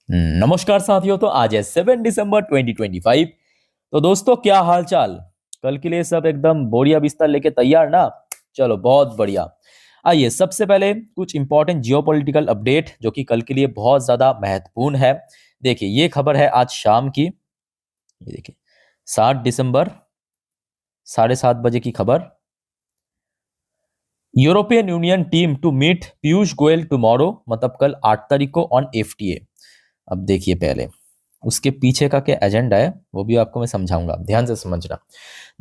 नमस्कार साथियों। तो आज है 7 दिसंबर 2025। तो दोस्तों, क्या हाल चाल? कल के लिए सब एकदम बोरिया बिस्तर लेके तैयार ना? चलो, बहुत बढ़िया। आइए, सबसे पहले कुछ इंपॉर्टेंट जियोपॉलिटिकल अपडेट जो कि कल के लिए बहुत ज्यादा महत्वपूर्ण है। देखिए, ये खबर है आज शाम की। ये देखिए, 7 दिसंबर 7:30 बजे की खबर। European Union team to meet Piyush Goyal tomorrow, मतलब कल 8 तारीख को ऑन एफटीए। अब देखिए, पहले उसके पीछे का क्या एजेंडा है वो भी आपको मैं समझाऊंगा, ध्यान से समझना।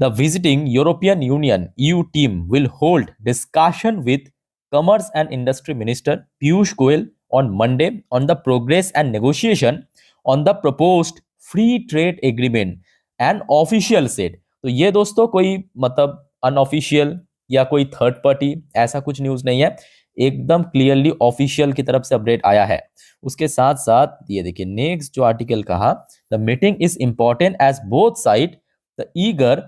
The visiting European union EU team will hold discussion with commerce and industry minister Piyush Goyal on Monday on the progress and negotiation on the proposed free trade agreement and official set. तो ये दोस्तों कोई मतलब अनऑफिशियल या कोई third party ऐसा कुछ news नहीं है, एकदम क्लियरली ऑफिशियल की तरफ से अपडेट आया है। उसके साथ साथ ये देखिए, नेक्स्ट जो आर्टिकल कहा, the meeting is important as both side the eager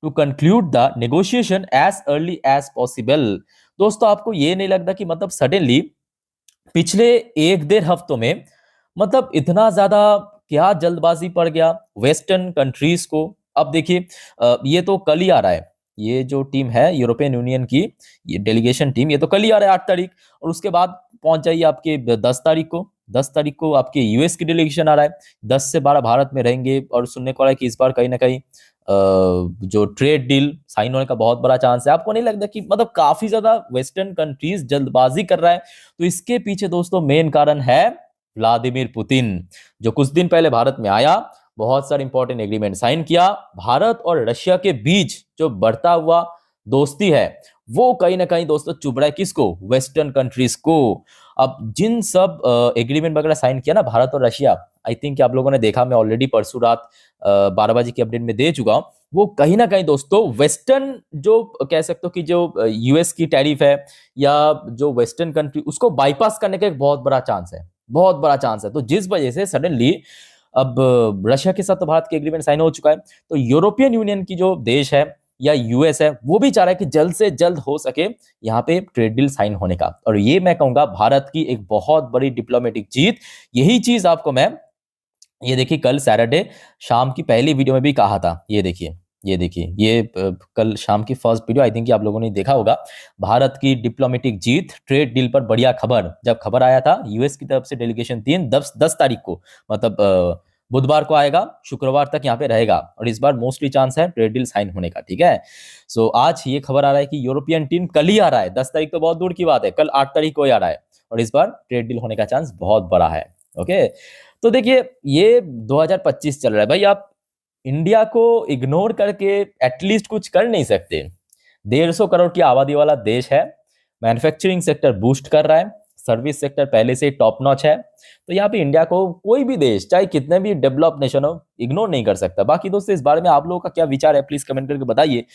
to conclude the negotiation as early as possible. दोस्तों, आपको ये नहीं लगता कि मतलब सडनली पिछले 1 डेढ़ हफ्तों में मतलब इतना ज्यादा क्या जल्दबाजी पड़ गया वेस्टर्न कंट्रीज को? अब देखिए, ये तो कल ही आ रहा है। ये जो टीम है यूरोपियन यूनियन की, ये डेलीगेशन टीम, ये तो कल ही आ रहा है 8 तारीख। और उसके बाद पहुंच जाइए आपके 10 तारीख को। 10 तारीख को आपके यूएस की डेलीगेशन आ रहा है। 10 से 12 भारत में रहेंगे। और सुनने को आ रहा है कि इस बार कहीं ना कहीं जो ट्रेड डील साइन होने का बहुत बड़ा चांस है। आपको नहीं लगता कि मतलब काफी ज्यादा वेस्टर्न कंट्रीज जल्दबाजी कर रहा है? तो इसके पीछे दोस्तों मेन कारण है व्लादिमीर पुतिन, जो कुछ दिन पहले भारत में आया, बहुत सारे इंपॉर्टेंट एग्रीमेंट साइन किया। भारत और रशिया के बीच जो बढ़ता हुआ दोस्ती है वो कहीं ना कहीं दोस्तों चुभ रहा है किसको? वेस्टर्न कंट्रीज को। अब जिन सब एग्रीमेंट वगैरह साइन किया ना भारत और रशिया, आई थिंक आप लोगों ने देखा, मैं ऑलरेडी परसों रात 12 बजे की अपडेट में दे चुका हूं। वो कहीं ना कहीं दोस्तों वेस्टर्न जो कह सकते हो कि जो यूएस की टैरिफ है या जो वेस्टर्न कंट्री, उसको बाईपास करने का एक बहुत बड़ा चांस है, बहुत बड़ा चांस है। तो जिस वजह से सडनली अब रशिया के साथ तो भारत के एग्रीमेंट साइन हो चुका है, तो यूरोपियन यूनियन की जो देश है या यूएस है वो भी चाह रहा है कि जल्द से जल्द हो सके यहाँ पे ट्रेड डील साइन होने का। और ये मैं कहूंगा भारत की एक बहुत बड़ी डिप्लोमेटिक जीत। यही चीज आपको मैं, ये देखिए, कल सैटरडे शाम की पहली वीडियो में भी कहा था। ये देखिए, ये देखिए, ये कल शाम की फर्स्ट वीडियो आई थिंक आप लोगों ने देखा होगा। भारत की डिप्लोमेटिक जीत, ट्रेड डील पर बढ़िया खबर। जब खबर आया था यूएस की तरफ से डेलीगेशन 10 तारीख को, मतलब बुधवार को आएगा, शुक्रवार तक यहाँ पे रहेगा। और इस बार मोस्टली चांस है ट्रेड डील साइन होने का, ठीक है। सो आज ये खबर आ रहा है कि यूरोपियन टीम कल ही आ रहा है। 10 तारीख तो बहुत दूर की बात है, कल 8 तारीख को ही आ रहा है। और इस बार ट्रेड डील होने का चांस बहुत बड़ा है। ओके, तो देखिए, ये 2025 चल रहा है भाई। आप इंडिया को इग्नोर करके एटलीस्ट कुछ कर नहीं सकते? 150 करोड़ की आबादी वाला देश है, मैन्युफैक्चरिंग सेक्टर बूस्ट कर रहा है, सर्विस सेक्टर पहले से टॉप नॉच है। तो यहाँ पे इंडिया को कोई भी देश, चाहे कितने भी डेवलप नेशन हो, इग्नोर नहीं कर सकता। बाकी दोस्तों, इस बारे में आप लोगों का क्या विचार है प्लीज कमेंट करके बताइए।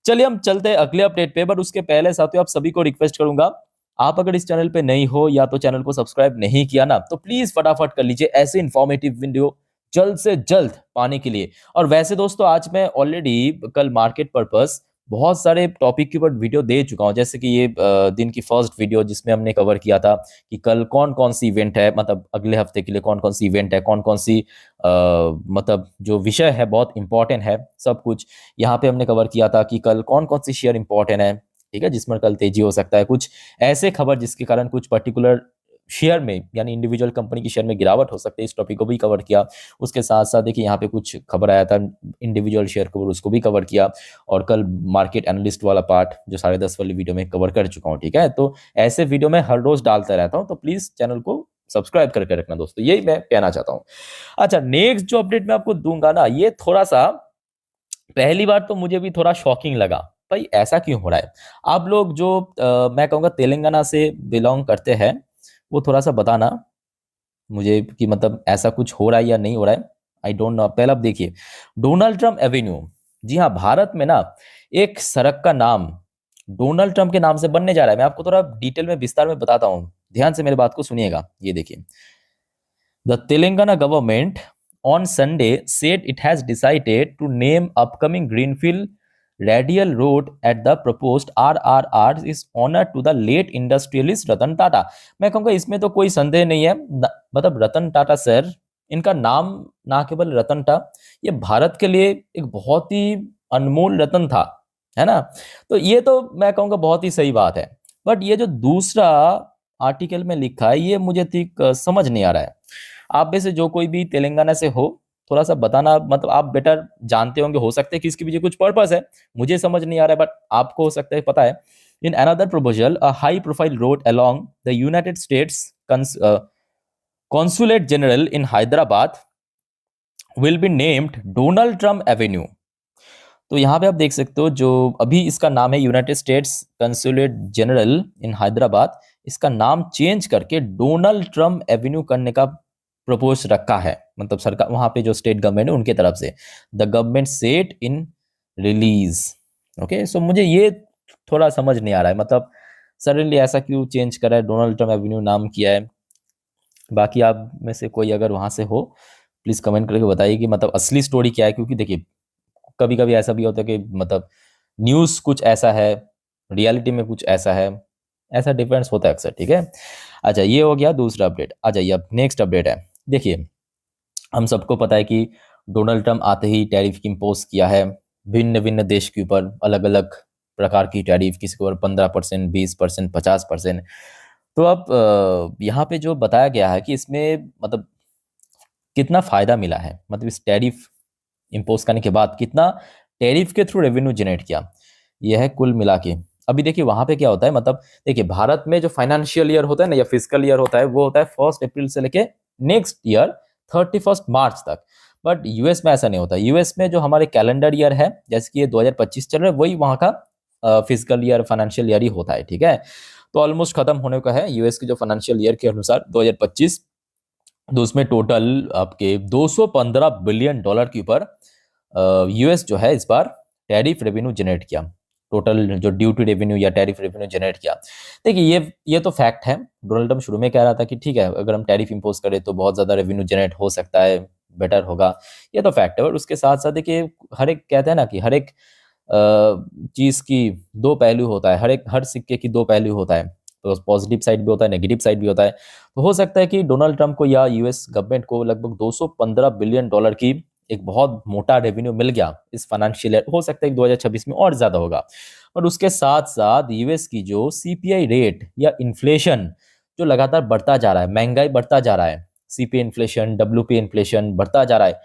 चलिए, हम चलते हैं अगले अपडेट पे। बट उसके पहले साथियों, आप सभी को रिक्वेस्ट करूंगा, आप अगर इस चैनल पे नहीं हो या तो चैनल को सब्सक्राइब नहीं किया ना, तो प्लीज फटाफट कर लीजिए ऐसे इंफॉर्मेटिव वीडियो जल्द से जल्द पाने के लिए। और वैसे दोस्तों, आज मैं ऑलरेडी कल मार्केट पर्पस बहुत सारे टॉपिक के ऊपर वीडियो दे चुका हूं। जैसे कि ये दिन की फर्स्ट वीडियो जिसमें हमने कवर किया था कि कल कौन कौन सी इवेंट है, मतलब अगले हफ्ते के लिए कौन कौन सी इवेंट है, कौन कौन सी मतलब जो विषय है बहुत इंपॉर्टेंट है, सब कुछ यहाँ पे हमने कवर किया था कि कल कौन कौन सी शेयर इंपॉर्टेंट है, ठीक है, जिसमें कल तेजी हो सकता है। कुछ ऐसे खबर जिसके कारण कुछ पर्टिकुलर शेयर में यानी इंडिविजुअल कंपनी की शेयर में गिरावट हो सकती है, इस टॉपिक को भी कवर किया। उसके साथ साथ देखिए, यहाँ पे कुछ खबर आया था इंडिविजुअल शेयर को, उसको भी कवर किया। और कल मार्केट एनालिस्ट वाला पार्ट जो 10:30 वाली वीडियो में कवर कर चुका हूँ, ठीक है। तो ऐसे वीडियो में हर रोज डालता रहता हूँ, तो प्लीज चैनल को सब्सक्राइब करके रखना दोस्तों, यही मैं कहना चाहता हूँ। अच्छा, नेक्स्ट जो अपडेट मैं आपको दूंगा ना, ये थोड़ा सा पहली बार तो मुझे भी थोड़ा शॉकिंग लगा। भाई ऐसा क्यों हो रहा है? आप लोग जो मैं कहूँगा तेलंगाना से बिलोंग करते हैं, वो थोड़ा सा बताना मुझे कि मतलब ऐसा कुछ हो रहा है या नहीं हो रहा है। I don't know. पहले आप देखिए, डोनाल्ड ट्रम्प एवेन्यू। जी हाँ, भारत में ना एक सड़क का नाम डोनाल्ड ट्रम्प के नाम से बनने जा रहा है। मैं आपको थोड़ा डिटेल में विस्तार में बताता हूँ, ध्यान से मेरी बात को सुनिएगा। ये देखिए, the Telangana government on Sunday said it has decided to name upcoming greenfield radial road at the proposed RRR is honour to the late industrialist Ratan Tata. मैं कहूँगा इसमें तो कोई संदेह नहीं है, मतलब रतन टाटा सर, इनका नाम ना केवल रतन था, ये भारत के लिए एक बहुत ही अनमोल रतन था, है ना। तो ये तो मैं कहूँगा बहुत ही सही बात है। बट ये जो दूसरा आर्टिकल में लिखा है ये मुझे ठीक समझ नहीं आ रहा है। आप में से जो कोई भी तेलंगाना से हो, थोड़ा सा बताना, मतलब आप बेटर जानते होंगे, हो सकता है कि इसके पीछे कुछ पर्पस है, मुझे समझ नहीं आ रहा है, बट आपको हो सकता है पता है। In another proposal a high profile road along the United states consulate general in Hyderabad will be named Donald Trump Avenue. तो यहाँ पे आप देख सकते हो, जो अभी इसका नाम है United states consulate general in Hyderabad, इसका नाम चेंज करके डोनाल्ड ट्रम्प एवेन्यू करने का प्रपोज रखा है, मतलब सरकार वहाँ पे जो स्टेट गवर्नमेंट है उनके तरफ से, the government set in release. Okay, so मुझे ये थोड़ा समझ नहीं आ रहा है, मतलब सडनली ऐसा क्यों चेंज करा है, डोनाल्ड ट्रम्प एवेन्यू नाम किया है। बाकी आप में से कोई अगर वहाँ से हो, प्लीज़ कमेंट करके बताइए कि मतलब असली स्टोरी क्या है, क्योंकि देखिए कभी कभी ऐसा भी होता है कि मतलब न्यूज़ कुछ ऐसा है, रियलिटी में कुछ ऐसा है, ऐसा डिफरेंस होता है अक्सर, ठीक है। अच्छा, ये हो गया दूसरा अपडेट। आ जाइए अब नेक्स्ट अपडेट है। देखिए, हम सबको पता है कि डोनाल्ड ट्रम्प आते ही टैरिफ इम्पोज किया है भिन्न भिन्न देश के ऊपर, अलग अलग प्रकार की टैरिफ, किसी के ऊपर 15%, 20%, 50%। तो अब यहाँ पे जो बताया गया है कि इसमें मतलब कितना फायदा मिला है, मतलब इस टैरिफ इम्पोज करने के बाद कितना टैरिफ के थ्रू रेवेन्यू जनरेट किया, यह है कुल मिला के। अभी देखिए वहां पे क्या होता है, मतलब देखिए भारत में जो फाइनेंशियल ईयर होता है ना, या फिजिकल ईयर होता है, वो होता है 1 अप्रैल से लेके नेक्स्ट ईयर 31 मार्च तक। बट यूएस में ऐसा नहीं होता। यूएस में जो हमारे कैलेंडर ईयर है, जैसे कि ये 2025 चल रहा है, वही वहाँ का फिजिकल ईयर, फाइनेंशियल ईयर ही होता है, ठीक है। तो ऑलमोस्ट खत्म होने का है यूएस के जो फाइनेंशियल ईयर के अनुसार 2025। तो उसमें टोटल आपके 215 बिलियन डॉलर के ऊपर यूएस जो है इस बार टैरिफ रेवेन्यू जनरेट किया, टोटल जो ड्यूटी रेवेन्यू या टैरिफ रेवेन्यू जनरेट किया। देखिए ये तो फैक्ट है। डोनाल्ड ट्रम्प शुरू में कह रहा था कि ठीक है, अगर हम टैरिफ इंपोज करें तो बहुत ज़्यादा रेवेन्यू जनरेट हो सकता है, बेटर होगा, ये तो फैक्ट है। और उसके साथ साथ देखिए, हर एक कहते हैं ना कि हर एक चीज़ की दो पहलू होता है, हर सिक्के की दो पहलू होता है। तो पॉजिटिव साइड भी होता है, नेगेटिव साइड भी होता है। तो हो सकता है कि डोनाल्ड ट्रम्प को या यूएस गवर्नमेंट को लगभग 215 बिलियन डॉलर की एक बहुत मोटा रेवेन्यू मिल गया इस फाइनेंशियल ईयर। हो सकता है कि 2026 में और ज़्यादा होगा। और उसके साथ साथ यूएस की जो सीपीआई रेट या इन्फ्लेशन जो लगातार बढ़ता जा रहा है, महंगाई बढ़ता जा रहा है, सीपीआई इन्फ्लेशन, डब्ल्यूपीआई इन्फ्लेशन बढ़ता जा रहा है,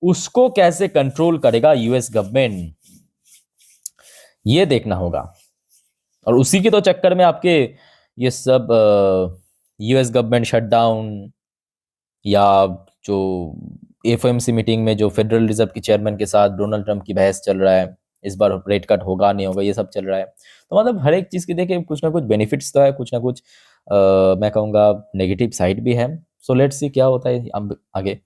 उसको कैसे कंट्रोल करेगा यूएस गवर्नमेंट, ये देखना होगा। और उसी के तो चक्कर में आपके ये सब यूएस गवर्नमेंट शटडाउन, या जो एफओएमसी मीटिंग में जो फेडरल रिजर्व के चेयरमैन के साथ डोनाल्ड ट्रम्प की बहस चल रहा है, इस बार रेट कट होगा नहीं होगा, ये सब चल रहा है। तो मतलब हर एक चीज़ की देखिए कुछ ना कुछ बेनिफिट्स तो है, कुछ ना कुछ मैं कहूँगा नेगेटिव साइड भी है। सो लेट्स सी क्या होता है अब आगे।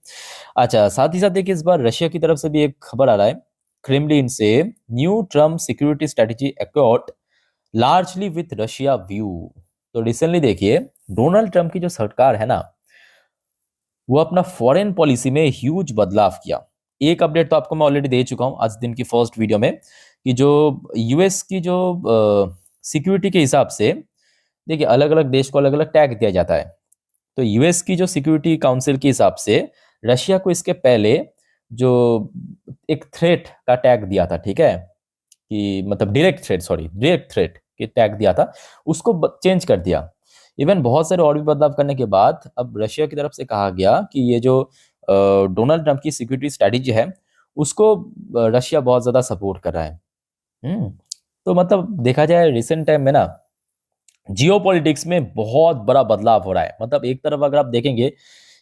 अच्छा, साथ ही साथ देखिए इस बार रशिया की तरफ से भी एक खबर आ रहा है, क्रेमलिन से, new Trump security strategy accord largely with Russia view. तो रिसेंटली देखिए डोनाल्ड ट्रम्प की जो सरकार है ना, वो अपना फॉरेन पॉलिसी में ह्यूज बदलाव किया। एक अपडेट तो आपको मैं ऑलरेडी दे चुका हूं आज दिन की फर्स्ट वीडियो में, कि जो यूएस की जो सिक्योरिटी के हिसाब से देखिए अलग अलग देश को अलग अलग टैग दिया जाता है। तो यूएस की जो सिक्योरिटी काउंसिल के हिसाब से रशिया को इसके पहले जो एक थ्रेट का टैग दिया था, ठीक है, कि मतलब डायरेक्ट थ्रेट के टैग दिया था, उसको चेंज कर दिया। इवन बहुत सारे और भी बदलाव करने के बाद अब रशिया की तरफ से कहा गया कि ये जो डोनाल्ड ट्रम्प की सिक्योरिटी स्ट्रैटेजी है, उसको रशिया बहुत ज़्यादा सपोर्ट कर रहा है। हम्म तो मतलब देखा जाए रिसेंट टाइम में ना, जियोपॉलिटिक्स में बहुत बड़ा बदलाव हो रहा है। मतलब एक तरफ अगर आप देखेंगे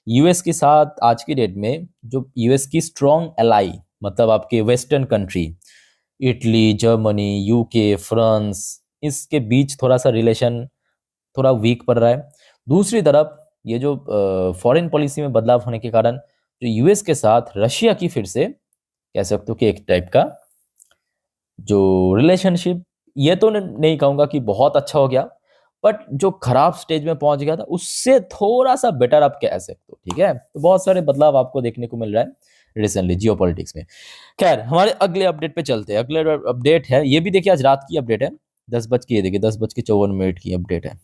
यूएस के साथ आज की डेट में जो यूएस की स्ट्रॉन्ग एलाई, मतलब आपके western country, Italy, Germany, UK, France, इसके बीच थोड़ा सा रिलेशन थोड़ा वीक पड़ रहा है। दूसरी तरफ ये जो फॉरेन पॉलिसी में बदलाव होने के कारण जो यूएस के साथ रशिया की फिर से कह सकते हो कि एक टाइप का जो रिलेशनशिप, ये तो नहीं कहूँगा कि बहुत अच्छा हो गया, बट जो खराब स्टेज में पहुंच गया था उससे थोड़ा सा बेटर आप कह सकते हो, ठीक है। तो बहुत सारे बदलाव आपको देखने को मिल रहा है रिसेंटली जियोपॉलिटिक्स में। खैर हमारे अगले अपडेट पे चलते हैं। अगले अपडेट है, ये भी देखिए आज रात की अपडेट है, 10 बज की, ये देखिए 10:54 की अपडेट है।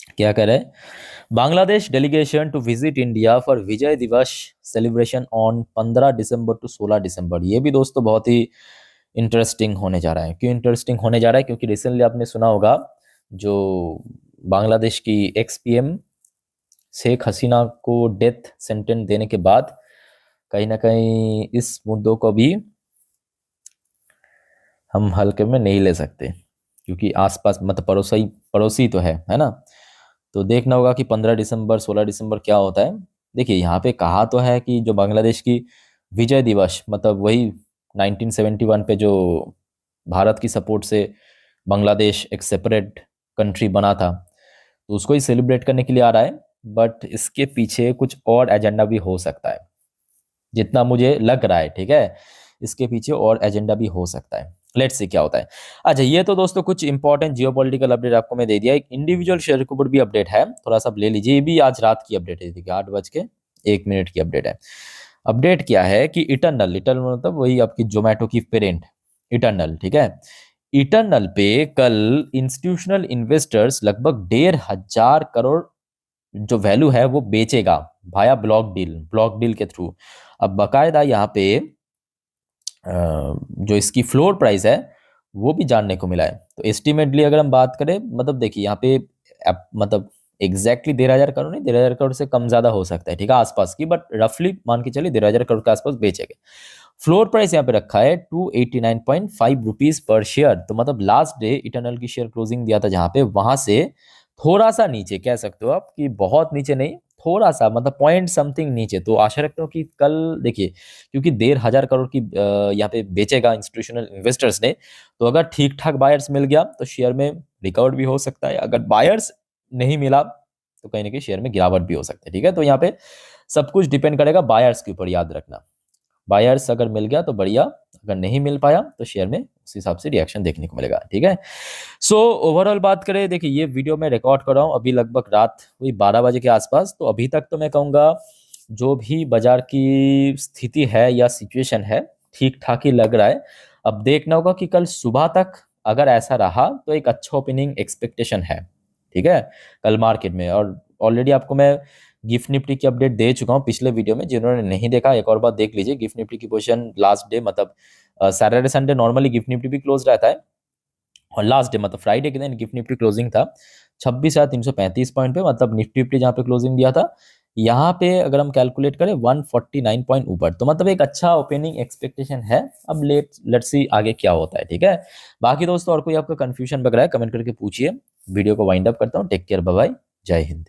क्या कह रहे हैं, Bangladesh delegation to visit India for Vijay Diwas celebration on 15 December to 16 December. ये भी दोस्तों बहुत ही इंटरेस्टिंग होने जा रहा है। क्यों इंटरेस्टिंग होने जा रहा है, क्योंकि रिसेंटली आपने सुना होगा जो बांग्लादेश की एक्स पीएम शेख हसीना को डेथ सेंटेंस देने के बाद कहीं ना कहीं इस मुद्दों को भी हम हल्के में नहीं ले सकते, क्योंकि आसपास मतलब पड़ोसी पड़ोसी तो है ना। तो देखना होगा कि 15 दिसंबर 16 दिसंबर क्या होता है। देखिए यहाँ पे कहा तो है कि जो बांग्लादेश की विजय दिवस, मतलब वही 1971 पे जो भारत की सपोर्ट से बांग्लादेश एक सेपरेट कंट्री बना था, तो उसको ही सेलिब्रेट करने के लिए आ रहा है। बट इसके पीछे कुछ और एजेंडा भी हो सकता है, जितना मुझे लग रहा है, ठीक है। इसके पीछे और एजेंडा भी हो सकता है, लेट्स सी क्या होता है। अच्छा, ये तो दोस्तों कुछ इंपॉर्टेंट जियोपॉलिटिकल अपडेट आपको मैं दे दिया। एक इंडिविजुअल शेयर के ऊपर भी अपडेट है, थोड़ा सा आप ले लीजिए। ये भी आज रात की अपडेट है, देखिए 8:01 की अपडेट है। अपडेट क्या है कि इटर्नल मतलब वही आपकी जोमेटो की पेरेंट इटर्नल, ठीक है। इटर्नल पे कल इंस्टीट्यूशनल इन्वेस्टर्स लगभग 1,500 करोड़ जो वैल्यू है वो बेचेगा भाया ब्लॉक डील के थ्रू। अब बकायदा यहाँ पे जो इसकी फ्लोर प्राइस है वो भी जानने को मिला है। तो एस्टिमेटली अगर हम बात करें, मतलब देखिए यहाँ पे मतलब एग्जैक्टली 1,500 करोड़ नहीं, 1,500 करोड़ से कम ज्यादा हो सकता है, ठीक है, आसपास की, बट रफली मान के चलिए 1,500 करोड़ के आसपास बेचेंगे। फ्लोर प्राइस यहाँ पे रखा है 289.5 रुपीज पर शेयर। तो मतलब लास्ट डे इटर्नल की शेयर क्लोजिंग दिया था जहां पे, वहां से थोड़ा सा नीचे कह सकते हो आप, कि बहुत नीचे नहीं, थोड़ा सा मतलब पॉइंट समथिंग नीचे। तो आशा रखता हूँ कि कल देखिए, क्योंकि 1,500 करोड़ की यहाँ पे बेचेगा इंस्टीट्यूशनल इन्वेस्टर्स ने, तो अगर ठीक ठाक बायर्स मिल गया तो शेयर में रिकवर भी हो सकता है। अगर बायर्स नहीं मिला तो कहीं ना कहीं शेयर में गिरावट भी हो सकता है, ठीक है। तो यहाँ पे सब कुछ डिपेंड करेगा बायर्स के ऊपर, याद रखना। बायर्स अगर मिल गया तो बढ़िया, अगर नहीं मिल पाया तो शेयर में उस हिसाब से रिएक्शन देखने को मिलेगा, ठीक है। सो ओवरऑल बात करें, देखिए ये वीडियो मैं रिकॉर्ड कर रहा हूँ अभी लगभग रात हुई 12 बजे के आसपास। तो अभी तक तो मैं कहूँगा जो भी बाजार की स्थिति है या सिचुएशन है, ठीक ठाक ही लग रहा है। अब देखना होगा कि कल सुबह तक अगर ऐसा रहा तो एक अच्छा ओपनिंग एक्सपेक्टेशन है, ठीक है, कल मार्केट में। और ऑलरेडी आपको मैं गिफ्ट निफ्टी की अपडेट दे चुका हूँ पिछले वीडियो में। जिन्होंने नहीं देखा एक और बार देख लीजिए। गिफ्ट निफ्टी की पोजीशन लास्ट डे मतलब Saturday Sunday normally gift Nifty भी क्लोज रहता है, और लास्ट डे मतलब फ्राइडे के दिन गिफ्ट निफ्टी क्लोजिंग था 26,335 पॉइंट पे, मतलब निफ्टी निफ्टी जहाँ पे क्लोजिंग दिया था, यहाँ पे अगर हम कैलकुलेट करें 149 पॉइंट ऊपर। तो मतलब एक अच्छा ओपनिंग एक्सपेक्टेशन है। अब लेट्स सी आगे क्या होता है, ठीक है। बाकी दोस्तों और कोई आपका कंफ्यूजन लग रहा है कमेंट करके पूछिए। वीडियो को वाइंड अप करता हूँ। टेक केयर, बाय बाय, जय हिंद।